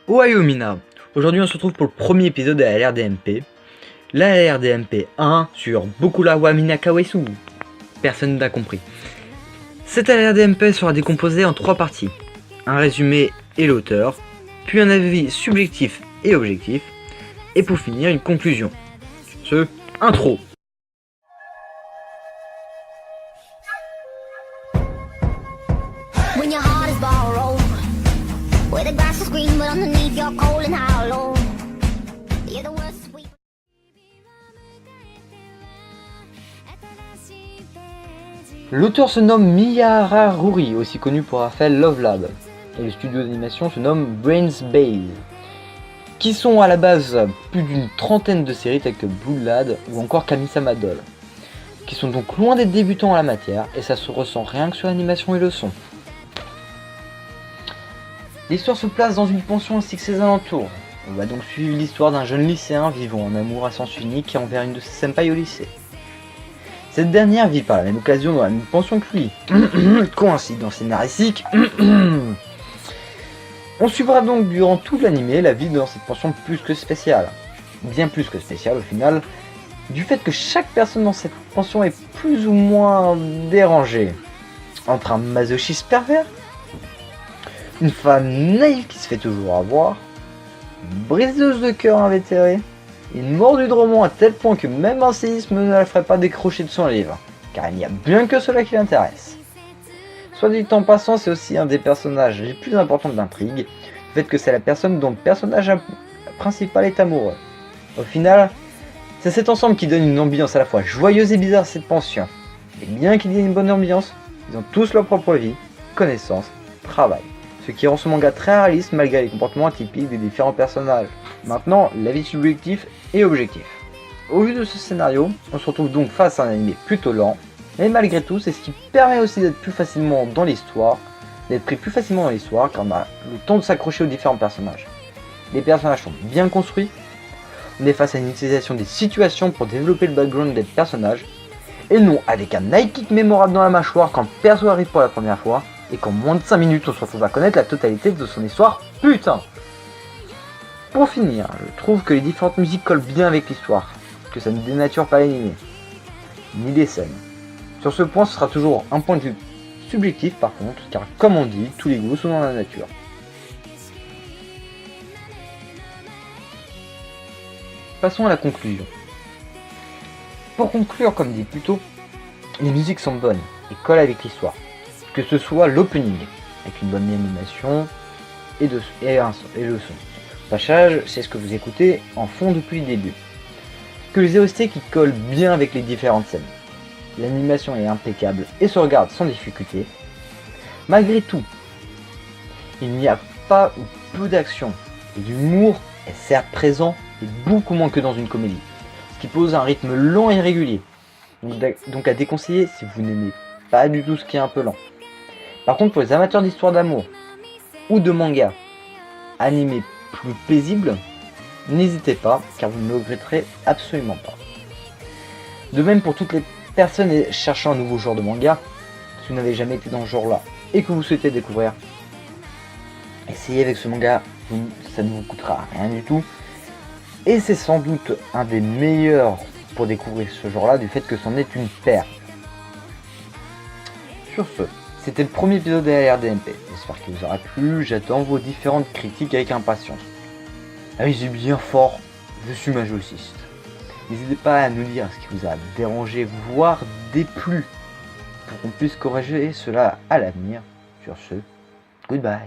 Ohio Mina. Aujourd'hui on se retrouve pour le premier épisode de la LRDMP. La LRDMP 1 sur Bokula wa Mina Kawesu. Personne n'a compris. Cette LRDMP sera décomposée en 3 parties. Un résumé et l'auteur, puis un avis subjectif et objectif, et pour finir une conclusion. Sur ce, intro. When your heart is borrowed, where the grass is green but underneath you're cold and hollow. You're the worst sweet. L'auteur se nomme Miya Haruri, aussi connu pour avoir fait Love Lab, et le studio d'animation se nomme Brains Base, qui sont à la base plus d'une trentaine de séries telles que Blue Lad ou encore Kami-sama Doll, qui sont donc loin d'être débutants en la matière, et ça se ressent rien que sur l'animation et le son. L'histoire se place dans une pension ainsi que ses alentours. On va donc suivre l'histoire d'un jeune lycéen vivant en amour à sens unique envers une de ses senpai au lycée. Cette dernière vit par la même occasion dans la même pension que lui. Coïncidence scénaristique. On suivra donc durant tout l'animé la vie dans cette pension plus que spéciale. Bien plus que spéciale au final, du fait que chaque personne dans cette pension est plus ou moins dérangée. Entre un masochiste pervers, une femme naïve qui se fait toujours avoir, une briseuse de cœur invétérée, une mordue de roman à tel point que même un séisme ne la ferait pas décrocher de son livre, car il n'y a bien que cela qui l'intéresse. Soit dit en passant, c'est aussi un des personnages les plus importants de l'intrigue, le fait que c'est la personne dont le personnage principal est amoureux. Au final, c'est cet ensemble qui donne une ambiance à la fois joyeuse et bizarre à cette pension. Et bien qu'il y ait une bonne ambiance, ils ont tous leur propre vie, connaissances, travail. Ce qui rend ce manga très réaliste malgré les comportements atypiques des différents personnages. Maintenant, l'avis subjectif et objectif. Au vu de ce scénario, on se retrouve donc face à un anime plutôt lent, mais malgré tout, c'est ce qui permet aussi d'être plus facilement dans l'histoire, d'être pris plus facilement dans l'histoire car on a le temps de s'accrocher aux différents personnages. Les personnages sont bien construits, on est face à une utilisation des situations pour développer le background des personnages, et non avec un high kick mémorable dans la mâchoire quand le perso arrive pour la première fois, et qu'en moins de 5 minutes on se retrouve à connaître la totalité de son histoire, putain. Pour finir, je trouve que les différentes musiques collent bien avec l'histoire, que ça ne dénature pas l'anime, ni les scènes. Sur ce point, ce sera toujours un point de vue subjectif par contre, car comme on dit, tous les goûts sont dans la nature. Passons à la conclusion. Pour conclure, comme dit plus tôt, les musiques sont bonnes et collent avec l'histoire. Que ce soit l'opening, avec une bonne animation et le son. Passage, c'est ce que vous écoutez en fond depuis le début. Que les OST qui collent bien avec les différentes scènes. L'animation est impeccable et se regarde sans difficulté. Malgré tout, il n'y a pas ou peu d'action. Et l'humour est certes présent, mais beaucoup moins que dans une comédie. Ce qui pose un rythme lent et régulier. Donc à déconseiller si vous n'aimez pas du tout ce qui est un peu lent. Par contre, pour les amateurs d'histoire d'amour ou de manga animés plus paisibles, n'hésitez pas, car vous ne le regretterez absolument pas. De même pour toutes les personnes cherchant un nouveau genre de manga, si vous n'avez jamais été dans ce genre-là et que vous souhaitez découvrir, essayez avec ce manga, ça ne vous coûtera rien du tout. Et c'est sans doute un des meilleurs pour découvrir ce genre-là, du fait que c'en est une paire. Sur ce, c'était le premier épisode de la RDMP, j'espère qu'il vous aura plu, j'attends vos différentes critiques avec impatience. Allez-y bien fort, je suis masochiste. N'hésitez pas à nous dire ce qui vous a dérangé, voire déplu, pour qu'on puisse corriger cela à l'avenir. Sur ce, goodbye.